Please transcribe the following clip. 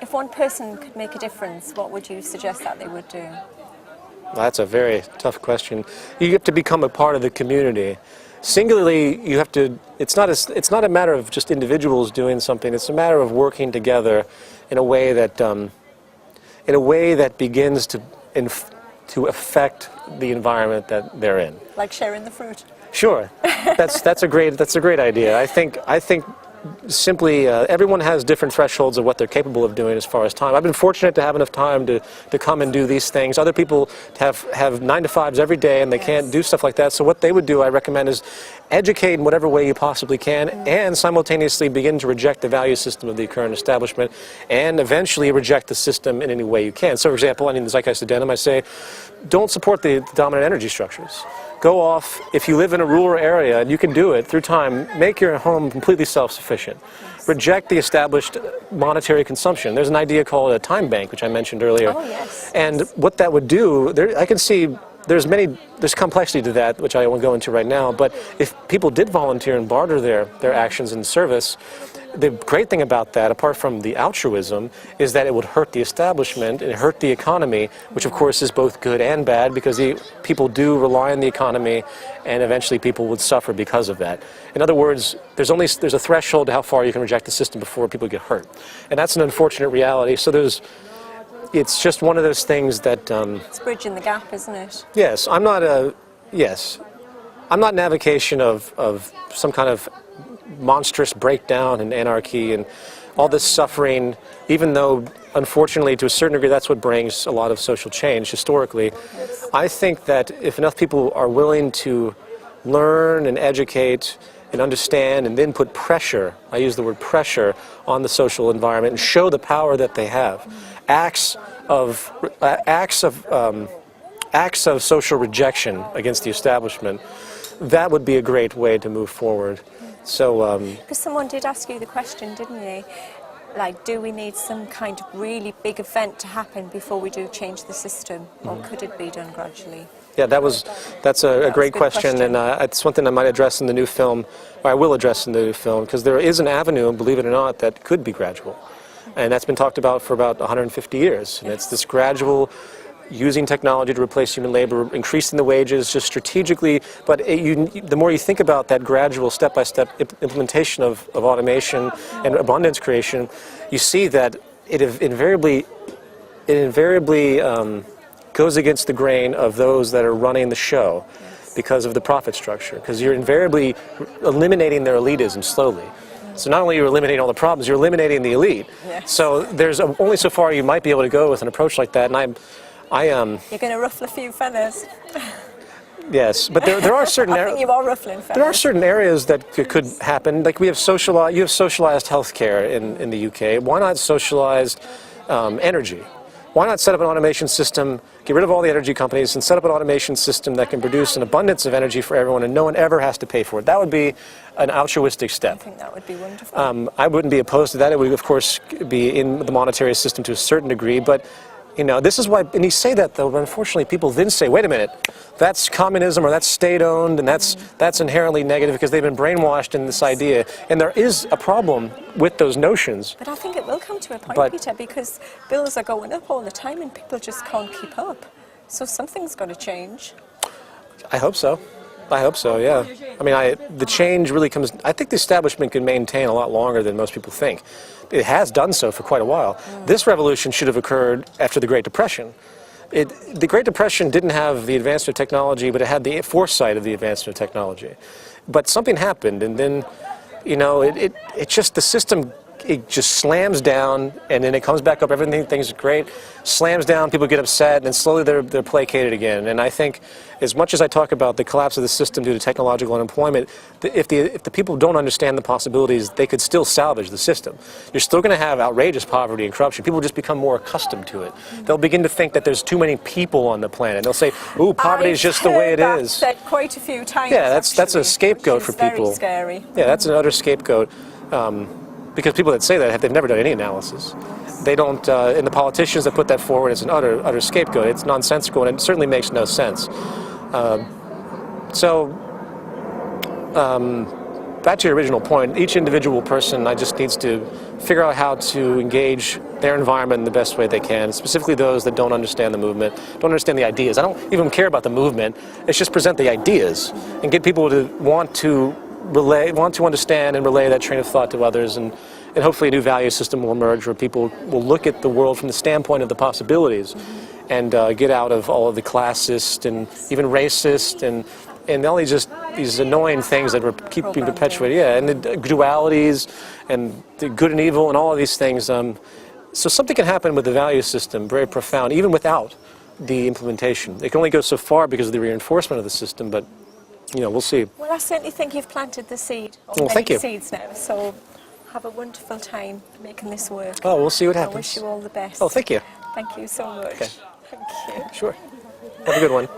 If one person could make a difference, what would you suggest that they would do? That's a very tough question. You have to become a part of the community. Singularly, you have to. It's not a matter of just individuals doing something. It's a matter of working together in a way that begins to affect the environment that they're in. Like sharing the fruit. Sure, that's a great idea. I think simply everyone has different thresholds of what they're capable of doing as far as time. I've been fortunate to have enough time to come and do these things. Other people have 9-to-5s every day and they can't do stuff like that. So what they would do, I recommend, is educate in whatever way you possibly can and simultaneously begin to reject the value system of the current establishment and eventually reject the system in any way you can. So for example, in the Zeitgeist Addendum, I say, don't support the dominant energy structures. Go off, if you live in a rural area, and you can do it through time, make your home completely self-sufficient. Reject the established monetary consumption. There's an idea called a time bank, which I mentioned earlier. Oh, yes. And what that would do, I can see there's complexity to that, which I won't go into right now, but if people did volunteer and barter their actions in service, the great thing about that, apart from the altruism, is that it would hurt the establishment and hurt the economy, which of course is both good and bad because people do rely on the economy and eventually people would suffer because of that. In other words, there's a threshold to how far you can reject the system before people get hurt. And that's an unfortunate reality. So it's just one of those things that... it's bridging the gap, isn't it? Yes, I'm not an avocation of some kind of monstrous breakdown and anarchy and all this suffering, even though, unfortunately, to a certain degree, that's what brings a lot of social change historically. Yes. I think that if enough people are willing to learn and educate and understand and then put pressure, I use the word pressure, on the social environment and show the power that they have, acts of social rejection against the establishment, that would be a great way to move forward. So, because someone did ask you the question, didn't they? Like, do we need some kind of really big event to happen before we do change the system, or could it be done gradually? Yeah, that's a great question, and it's something I might address in the new film, or I will address in the new film, because there is an avenue, believe it or not, that could be gradual, and that's been talked about for about 150 years, and it's this gradual using technology to replace human labor, increasing the wages just strategically, but the more you think about that gradual step-by-step implementation of automation and abundance creation, you see that it invariably goes against the grain of those that are running the show because of the profit structure, because you're invariably eliminating their elitism slowly. So not only are you eliminating all the problems, you're eliminating the elite. Yes. So there's only so far you might be able to go with an approach like that, and You're going to ruffle a few feathers. Yes, but there are certain I think you are ruffling feathers. there are certain areas that could happen. Like you have socialized healthcare in the UK. Why not socialized energy? Why not set up an automation system, get rid of all the energy companies, and set up an automation system that can produce an abundance of energy for everyone, and no one ever has to pay for it? That would be an altruistic step. I think that would be wonderful. I wouldn't be opposed to that. It would, of course, be in the monetary system to a certain degree, but this is why, and you say that though, but unfortunately people then say, wait a minute, that's communism or that's state-owned and that's inherently negative because they've been brainwashed in this idea. And there is a problem with those notions. But I think it will come to a point, Peter, because bills are going up all the time and people just can't keep up. So something's got to change. I hope so. I hope so, yeah. I mean, the change really comes... I think the establishment can maintain a lot longer than most people think. It has done so for quite a while. This revolution should have occurred after the Great Depression. The Great Depression didn't have the advancement of technology, but it had the foresight of the advancement of technology. But something happened, and then, it just, the system, it just slams down, and then it comes back up, everything is great, slams down, people get upset, and then slowly they're placated again. And I think, as much as I talk about the collapse of the system due to technological unemployment, if the people don't understand the possibilities, they could still salvage the system. You're still going to have outrageous poverty and corruption. People just become more accustomed to it. They'll begin to think that there's too many people on the planet. They'll say, ooh, poverty is just the way it is. Said quite a few times. Yeah, that's a scapegoat for people. Very scary. Yeah, that's an utter scapegoat. Because people that say that, they've never done any analysis. They don't, and the politicians that put that forward, it's an utter scapegoat. It's nonsensical, and it certainly makes no sense. back to your original point, each individual person just needs to figure out how to engage their environment in the best way they can, specifically those that don't understand the movement, don't understand the ideas. I don't even care about the movement. It's just present the ideas and get people to want to understand and relay that train of thought to others, and hopefully a new value system will emerge where people will look at the world from the standpoint of the possibilities and get out of all of the classist and even racist and only just these annoying things that keep being perpetuated, and the dualities and the good and evil and all of these things. So something can happen with the value system, very profound, even without the implementation. It can only go so far because of the reinforcement of the system, but we'll see. Well, I certainly think you've planted the seed. Well, thank you. Seeds now, so have a wonderful time making this work. Oh, we'll see what happens. I wish you all the best. Oh, thank you. Thank you so much. Okay. Thank you. Sure. Have a good one.